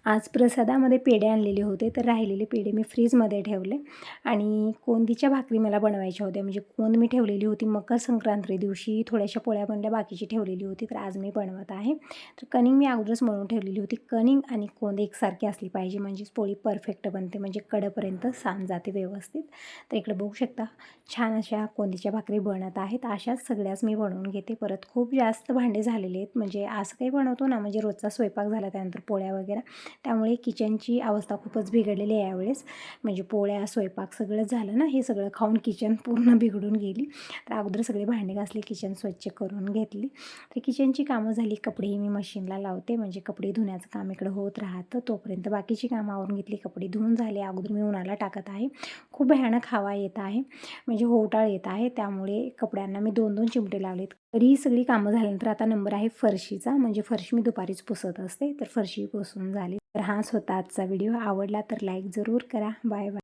आज प्रसादामध्ये पेढे आणलेले होते, तर राहिलेले पेढे मी फ्रीजमध्ये ठेवले आणि कोंदीच्या भाकरी मला बनवायच्या होत्या. म्हणजे कोंद मी ठेवलेली होती मकर संक्रांती दिवशी, थोड्याशा पोळ्या बनल्या, बाकीची ठेवलेली होती. तर आज मी बनवत आहे. तर कणिक मी अगोदरच मळून ठेवलेली होती. कणिक आणि कोंद एकसारखी असली पाहिजे, म्हणजेच पोळी परफेक्ट बनते, म्हणजे कडेपर्यंत सांज जाते व्यवस्थित. तर इकडे बघू शकता छान अशा कोंदीच्या भाकरी बनत आहेत. अशाच सगळ्याच मी बनवून घेते. परत खूप जास्त भांडे झालेले आहेत, म्हणजे असं काही बनवतो ना, म्हणजे रोजचा स्वयंपाक झाला त्यानंतर पोळ्या वगैरे, त्यामुळे किचनची अवस्था खूपच बिघडलेली आहे यावेळेस. म्हणजे पोळ्या, स्वयंपाक सगळंच झालं ना, हे सगळं खाऊन किचन पूर्ण बिघडून गेली. तर अगोदर सगळे भांडे घासले, किचन स्वच्छ करून घेतली. तर किचनची कामं झाली, कपडेही मी मशीनला लावते, म्हणजे कपडे धुण्याचं काम इकडं होत राहतं. तोपर्यंत बाकीची कामं आवरून घेतली, कपडे धुवून झाले. अगोदर मी उन्हाला टाकत आहे. खूप भयानक हवा येत आहे, म्हणजे होटाळ येत आहे, त्यामुळे कपड्यांना मी 2-2 चिमटे लावलेत. तरी ही सगळी कामं झाल्यानंतर आता नंबर आहे फरशीचा. म्हणजे फरशी मी दुपारीच पुसत असते, तर फरशी पुसून झाली. तर हाच होता आजचा व्हिडिओ. आवडला तर लाईक जरूर करा. Bye bye.